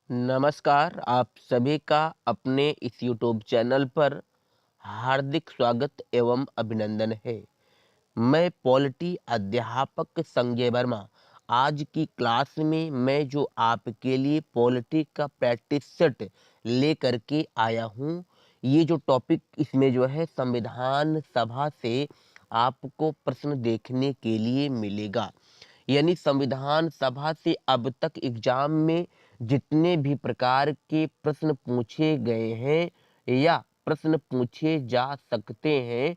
नमस्कार, आप सभी का अपने इस यूट्यूब चैनल पर हार्दिक स्वागत एवं अभिनंदन है। मैं पॉलिटी अध्यापक संजय वर्मा। आज की क्लास में मैं जो आपके लिए पॉलिटी का प्रैक्टिस सेट लेकर के आया हूँ, ये जो टॉपिक इसमें जो है संविधान सभा से आपको प्रश्न देखने के लिए मिलेगा। यानी संविधान सभा से अब तक एग्जाम में जितने भी प्रकार के प्रश्न पूछे गए हैं या प्रश्न पूछे जा सकते हैं,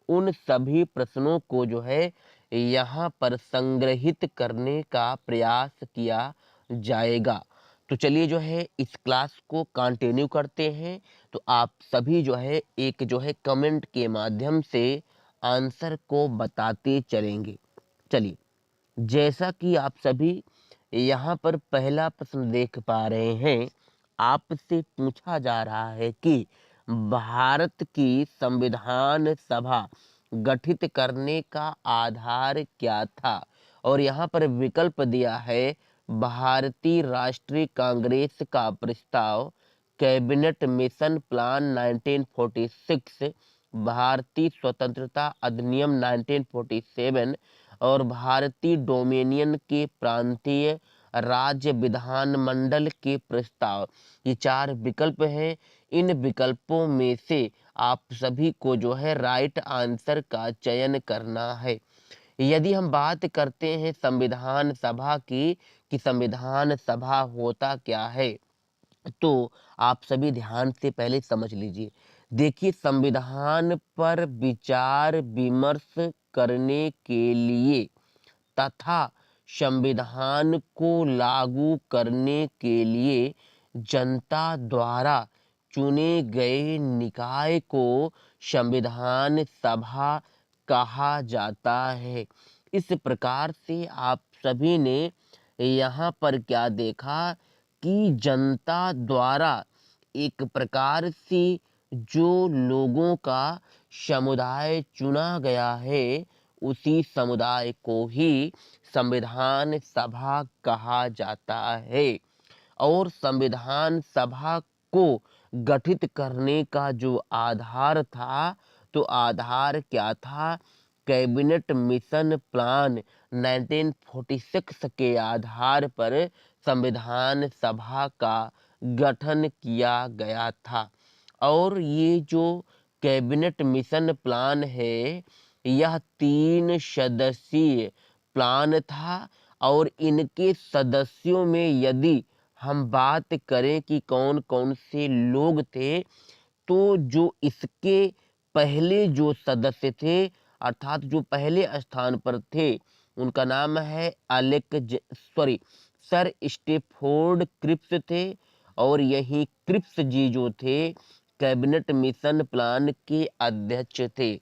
उन सभी प्रश्नों को जो है यहाँ पर संग्रहित करने का प्रयास किया जाएगा। तो चलिए जो है इस क्लास को कंटिन्यू करते हैं। तो आप सभी जो है एक जो है कमेंट के माध्यम से आंसर को बताते चलेंगे। चलिए, जैसा कि आप सभी यहाँ पर पहला प्रश्न देख पा रहे हैं, आपसे पूछा जा रहा है कि भारत की संविधान सभा गठित करने का आधार क्या था। और यहाँ पर विकल्प दिया है भारतीय राष्ट्रीय कांग्रेस का प्रस्ताव, कैबिनेट मिशन प्लान 1946, भारतीय स्वतंत्रता अधिनियम 1947 और भारतीय डोमिनियन के प्रांतीय राज्य विधानमंडल के प्रस्ताव। ये चार विकल्प हैं। इन विकल्पों में से आप सभी को जो है राइट आंसर का चयन करना है। यदि हम बात करते हैं संविधान सभा की कि संविधान सभा होता क्या है, तो आप सभी ध्यान से पहले समझ लीजिए। देखिए, संविधान पर विचार विमर्श करने के लिए तथा संविधान को लागू करने के लिए जनता द्वारा चुने गए निकाय को संविधान सभा कहा जाता है। इस प्रकार से आप सभी ने यहाँ पर क्या देखा कि जनता द्वारा एक प्रकार से जो लोगों का समुदाय चुना गया है, उसी समुदाय को ही संविधान सभा कहा जाता है। और संविधान सभा को गठित करने का जो आधार था, तो आधार क्या था? कैबिनेट मिशन प्लान 1946 के आधार पर संविधान सभा का गठन किया गया था। और ये जो कैबिनेट मिशन प्लान है, यह 3 सदस्यीय प्लान था। और इनके सदस्यों में यदि हम बात करें कि कौन कौन से लोग थे, तो जो इसके पहले जो सदस्य थे, अर्थात जो पहले स्थान पर थे, उनका नाम है सर स्टेफोर्ड क्रिप्स थे। और यही क्रिप्स जी जो थे कैबिनेट मिशन प्लान के अध्यक्ष थे।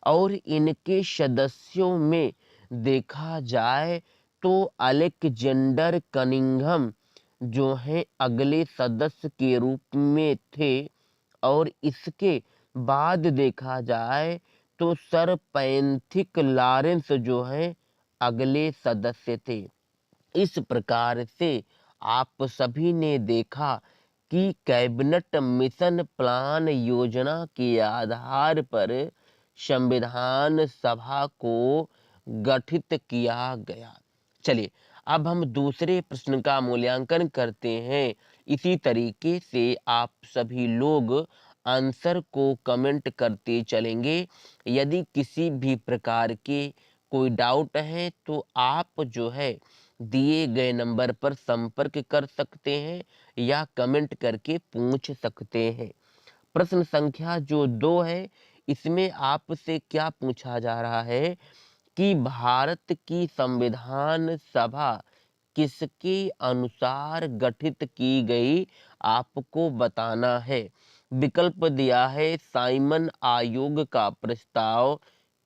और इनके सदस्यों में देखा जाए तो अलेक्जेंडर कनिंघम जो है अगले सदस्य के रूप में थे। और इसके बाद देखा जाए तो सर पैंथिक लॉरेंस जो है अगले सदस्य थे। इस प्रकार से आप सभी ने देखा कि कैबिनेट मिशन प्लान योजना के आधार पर संविधान सभा को गठित किया गया। चलिए, अब हम दूसरे प्रश्न का मूल्यांकन करते हैं। इसी तरीके से आप सभी लोग आंसर को कमेंट करते चलेंगे। यदि किसी भी प्रकार के कोई डाउट है, तो आप जो है दिए गए नंबर पर संपर्क कर सकते हैं या कमेंट करके पूछ सकते हैं। प्रश्न संख्या जो 2 है, इसमें आपसे क्या पूछा जा रहा है कि भारत की संविधान सभा किसके अनुसार गठित की गई, आपको बताना है। विकल्प दिया है साइमन आयोग का प्रस्ताव,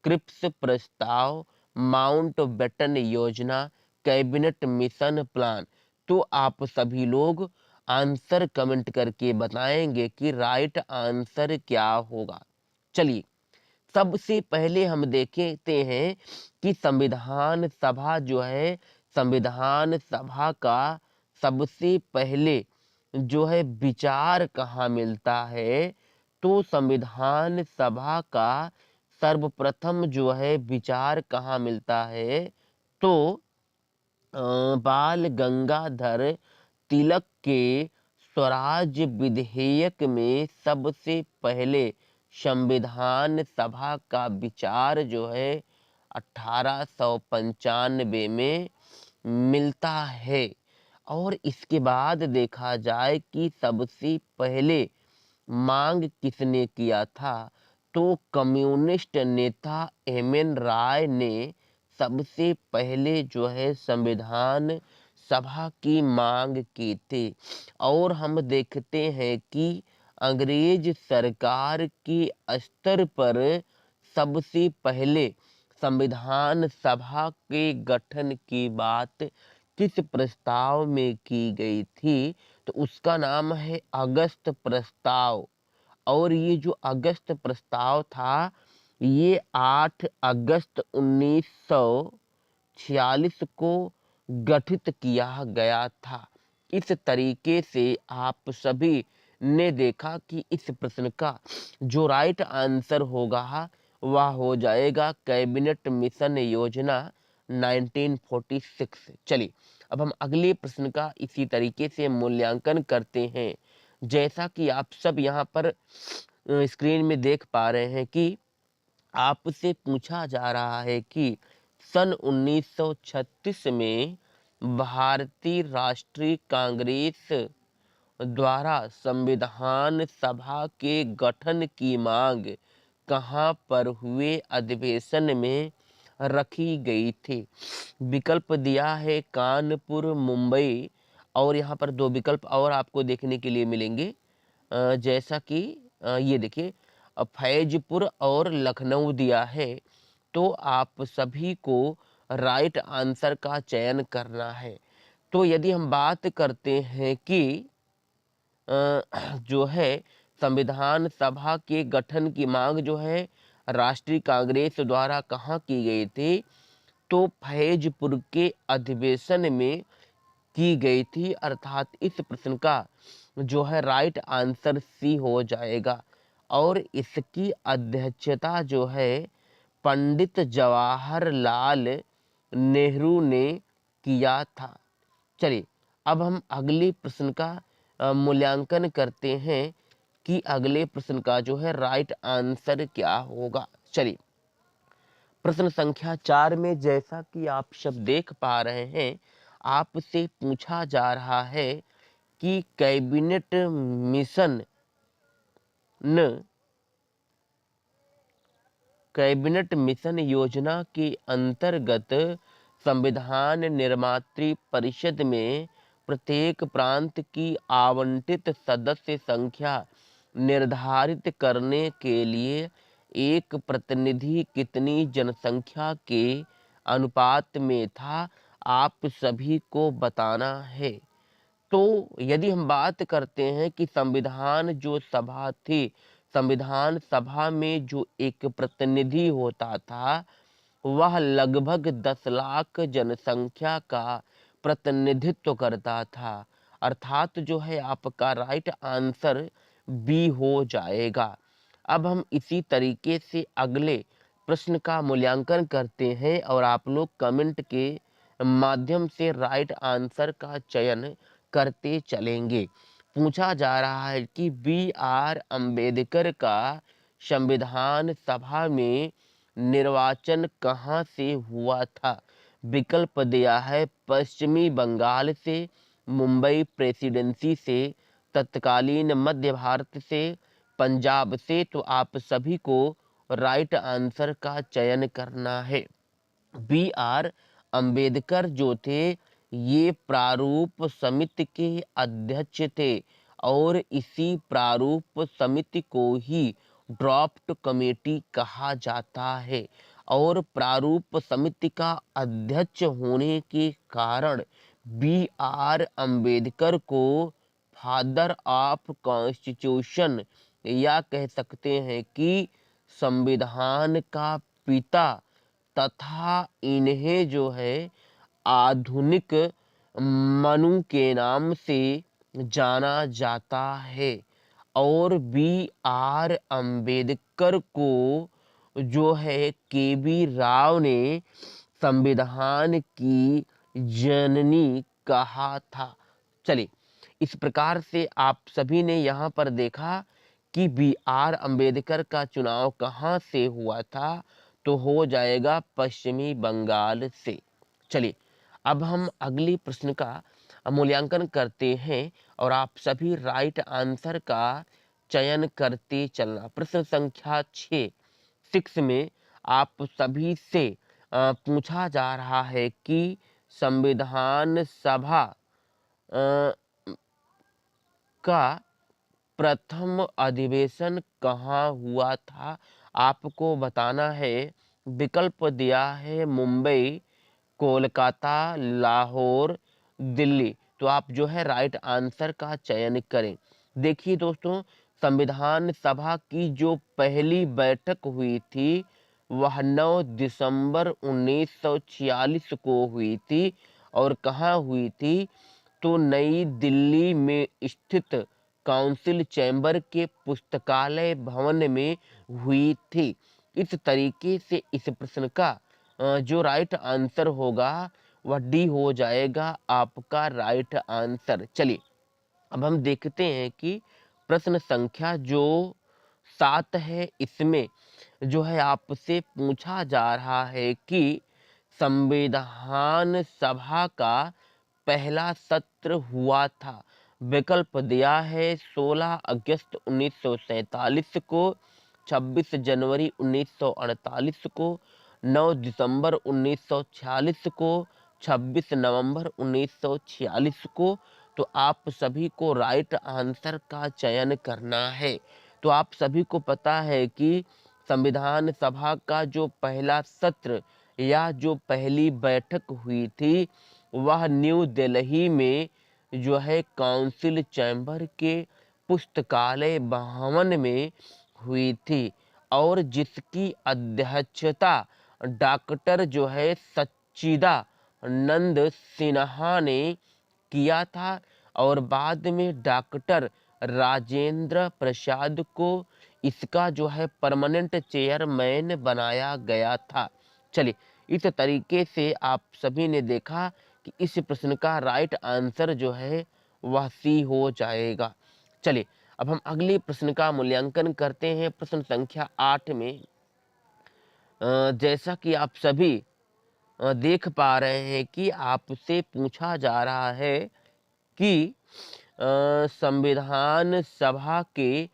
क्रिप्स प्रस्ताव, माउंटबेटन योजना, कैबिनेट मिशन प्लान। तो आप सभी लोग आंसर कमेंट करके बताएंगे कि राइट आंसर क्या होगा। चलिए, सबसे पहले हम देखते हैं कि संविधान सभा जो है, संविधान सभा का सबसे पहले जो है विचार कहाँ मिलता है, तो संविधान सभा का सर्वप्रथम जो है विचार कहाँ मिलता है, तो बाल गंगाधर तिलक के स्वराज विधेयक में सबसे पहले संविधान सभा का विचार जो है 1895 में मिलता है। और इसके बाद देखा जाए कि सबसे पहले मांग किसने किया था, तो कम्युनिस्ट नेता एम.एन. राय ने सबसे पहले जो है संविधान सभा की मांग की थी। और हम देखते हैं कि अंग्रेज सरकार के स्तर पर सबसे पहले संविधान सभा के गठन की बात किस प्रस्ताव में की गई थी, तो उसका नाम है अगस्त प्रस्ताव। और ये जो अगस्त प्रस्ताव था, ये 8 अगस्त 1946 को गठित किया गया था। इस तरीके से आप सभी ने देखा कि इस प्रश्न का जो राइट आंसर होगा वह हो जाएगा कैबिनेट मिशन योजना 1946। चलिए अब हम अगले प्रश्न का इसी तरीके से मूल्यांकन करते हैं। जैसा कि आप सब यहाँ पर स्क्रीन में देख पा रहे हैं कि आपसे पूछा जा रहा है कि सन 1936 में भारतीय राष्ट्रीय कांग्रेस द्वारा संविधान सभा के गठन की मांग कहाँ पर हुए अधिवेशन में रखी गई थी। विकल्प दिया है कानपुर, मुंबई, और यहाँ पर 2 विकल्प और आपको देखने के लिए मिलेंगे। जैसा कि ये देखिए फैजपुर और लखनऊ दिया है। तो आप सभी को राइट आंसर का चयन करना है। तो यदि हम बात करते हैं कि जो है संविधान सभा के गठन की मांग जो है राष्ट्रीय कांग्रेस द्वारा कहाँ की गई थी, तो फैजपुर के अधिवेशन में की गई थी। अर्थात इस प्रश्न का जो है राइट आंसर सी हो जाएगा। और इसकी अध्यक्षता जो है पंडित जवाहरलाल नेहरू ने किया था। चलिए अब हम अगले प्रश्न का मूल्यांकन करते हैं कि अगले प्रश्न का जो है राइट आंसर क्या होगा। चलिए प्रश्न संख्या 4 में जैसा कि आप सब देख पा रहे हैं, आपसे पूछा जा रहा है कि न कैबिनेट मिशन योजना के अंतर्गत संविधान निर्मात्री परिषद में प्रत्येक प्रांत की आवंटित सदस्य संख्या निर्धारित करने के लिए एक प्रतिनिधि कितनी जनसंख्या के अनुपात में था, आप सभी को बताना है। तो यदि हम बात करते हैं कि संविधान जो सभा थी, संविधान सभा में जो एक प्रतिनिधि होता था, वह लगभग 10 लाख जनसंख्या का प्रतिनिधित्व करता था। अर्थात जो है आपका राइट आंसर बी हो जाएगा। अब हम इसी तरीके से अगले प्रश्न का मूल्यांकन करते हैं और आप लोग कमेंट के माध्यम से राइट आंसर का चयन करते चलेंगे। पूछा जा रहा है कि बी.आर. अम्बेडकर का संविधान सभा में निर्वाचन कहाँ से हुआ था। विकल्प दिया है पश्चिमी बंगाल से, मुंबई प्रेसिडेंसी से, तत्कालीन मध्य भारत से, पंजाब से। तो आप सभी को राइट आंसर का चयन करना है। बी.आर. अम्बेडकर जो थे ये प्रारूप समिति के अध्यक्ष थे और इसी प्रारूप समिति को ही ड्राफ्ट कमेटी कहा जाता है। और प्रारूप समिति का अध्यक्ष होने के कारण बी.आर. अम्बेडकर को फादर ऑफ कॉन्स्टिट्यूशन या कह सकते हैं कि संविधान का पिता तथा इन्हें जो है आधुनिक मनु के नाम से जाना जाता है। और बी आर अम्बेडकर को जो है के बी राव ने संविधान की जननी कहा था। चलिए, इस प्रकार से आप सभी ने यहाँ पर देखा कि बी आर अम्बेडकर का चुनाव कहाँ से हुआ था, तो हो जाएगा पश्चिमी बंगाल से। चलिए, अब हम अगली प्रश्न का मूल्यांकन करते हैं और आप सभी राइट आंसर का चयन करते चलना। प्रश्न संख्या 6 में आप सभी से पूछा जा रहा है कि संविधान सभा अ, का प्रथम अधिवेशन कहाँ हुआ था, आपको बताना है। विकल्प दिया है मुंबई, कोलकाता, लाहौर, दिल्ली। तो आप जो है राइट आंसर का चयन करें। देखिए दोस्तों, संविधान सभा की जो पहली बैठक हुई थी वह 9 दिसंबर 1946 को हुई थी। और कहाँ हुई थी, तो नई दिल्ली में स्थित काउंसिल चैम्बर के पुस्तकालय भवन में हुई थी। इस तरीके से इस प्रश्न का जो राइट आंसर होगा वह डी हो जाएगा आपका राइट आंसर। चलिए, अब हम देखते हैं कि प्रश्न संख्या जो 7 है, इसमें जो है आपसे पूछा जा रहा है कि संविधान सभा का पहला सत्र हुआ था। विकल्प दिया है 16 अगस्त 1947 को, 26 जनवरी 1948 को, 9 दिसंबर 1946 को, 26 नवंबर 1946 को। तो आप सभी को राइट आंसर का चयन करना है। तो आप सभी को पता है कि संविधान सभा का जो पहला सत्र या जो पहली बैठक हुई थी वह न्यू दिल्ली में जो है काउंसिल चैम्बर के पुस्तकालय भवन में हुई थी। और जिसकी अध्यक्षता डॉक्टर जो है सच्चिदानंद सिन्हा ने किया था। और बाद में डॉक्टर राजेंद्र प्रसाद को इसका जो है परमानेंट चेयरमैन बनाया गया था। चलिए, इस तरीके से आप सभी ने देखा कि इस प्रश्न का राइट आंसर जो है वह सी हो जाएगा। चलिए, अब हम अगले प्रश्न का मूल्यांकन करते हैं। प्रश्न संख्या 8 में जैसा कि आप सभी देख पा रहे हैं कि आपसे पूछा जा रहा है कि संविधान सभा के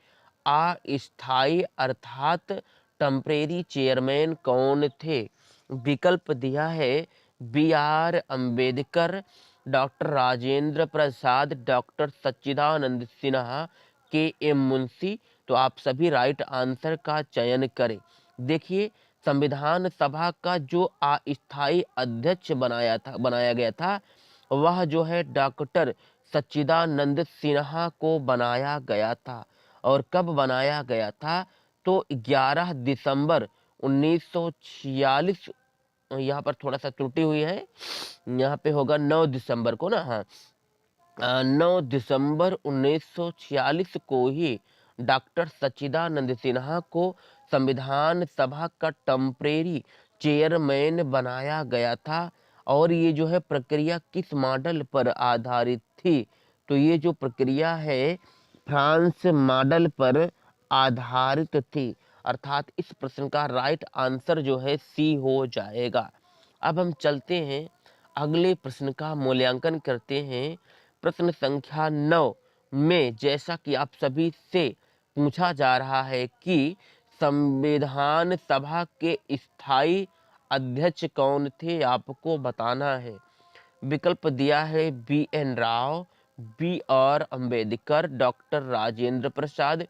अस्थायी अर्थात टेम्परेरी चेयरमैन कौन थे। विकल्प दिया है B R Ambedkar, doctor Rajendra Prasad, doctor Sachchidananda Sinha, K M Munshi. तो आप सभी राइट आंसर का चयन करें। देखिए, संविधान सभा का जो अस्थायी अध्यक्ष बनाया गया था वह जो है डॉक्टर सच्चिदानंद सिन्हा को बनाया गया था। और कब बनाया गया था, तो 11 दिसंबर 1946। यहाँ पर थोड़ा सा त्रुटि हुई है, यहाँ पे होगा 9 दिसंबर को ना। हाँ, 9 दिसंबर 1946 को ही डॉक्टर सच्चिदानंद सिन्हा को संविधान सभा का टेम्परेरी चेयरमैन बनाया गया था। और ये जो है प्रक्रिया किस मॉडल पर आधारित थी, तो ये जो प्रक्रिया है फ्रांस मॉडल पर आधारित थी। अर्थात इस प्रश्न का राइट आंसर जो है सी हो जाएगा। अब हम चलते हैं अगले प्रश्न का मूल्यांकन करते हैं। प्रश्न संख्या 9 में जैसा कि आप सभी से पूछा जा रहा है कि संविधान सभा के स्थायी अध्यक्ष कौन थे, आपको बताना है। विकल्प दिया है B N Rau, B R Ambedkar, doctor Rajendra Prasad,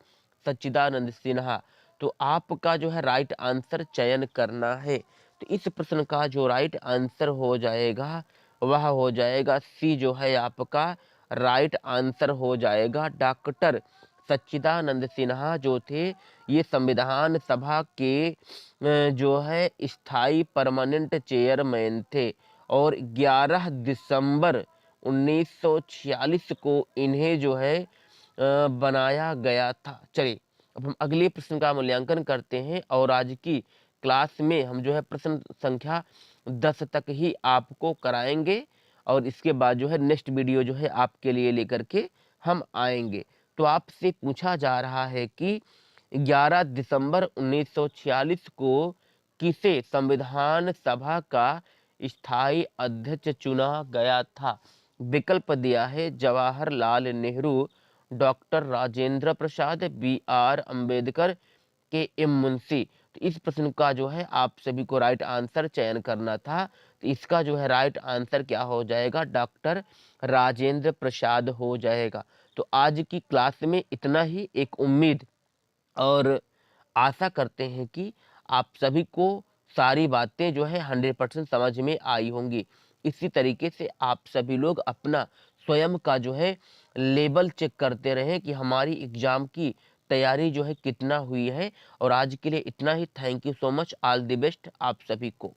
Sachchidananda Sinha. तो आपका जो है राइट आंसर चयन करना है। तो इस प्रश्न का जो राइट आंसर हो जाएगा वह हो जाएगा सी, जो है आपका राइट आंसर हो जाएगा। डॉक्टर सच्चिदानंद सिन्हा जो थे ये संविधान सभा के जो है स्थायी परमानेंट चेयरमैन थे। और 11 दिसंबर 1946 को इन्हें जो है बनाया गया था। चलिए, अब हम अगले प्रश्न का मूल्यांकन करते हैं और आज की क्लास में हम जो है प्रश्न संख्या 10 तक ही आपको कराएँगे और इसके बाद जो है नेक्स्ट वीडियो जो है आपके लिए लेकर के हम आएँगे। तो आपसे पूछा जा रहा है कि 11 दिसंबर 1946 को किसे संविधान सभा का स्थायी अध्यक्ष चुना गया था? विकल्प दिया है Jawaharlal Nehru, doctor Rajendra Prasad, B R Ambedkar, K M Munshi. तो इस प्रश्न का जो है आप सभी को राइट आंसर चयन करना था। तो इसका जो है राइट आंसर क्या हो जाएगा? डॉक्टर राजेंद्र प्रसाद हो जाएगा। तो आज की क्लास में इतना ही। एक उम्मीद और आशा करते हैं कि आप सभी को सारी बातें जो है 100% समझ में आई होंगी। इसी तरीके से आप सभी लोग अपना स्वयं का जो है लेवल चेक करते रहें कि हमारी एग्ज़ाम की तैयारी जो है कितना हुई है। और आज के लिए इतना ही। Thank you so much. All the best आप सभी को।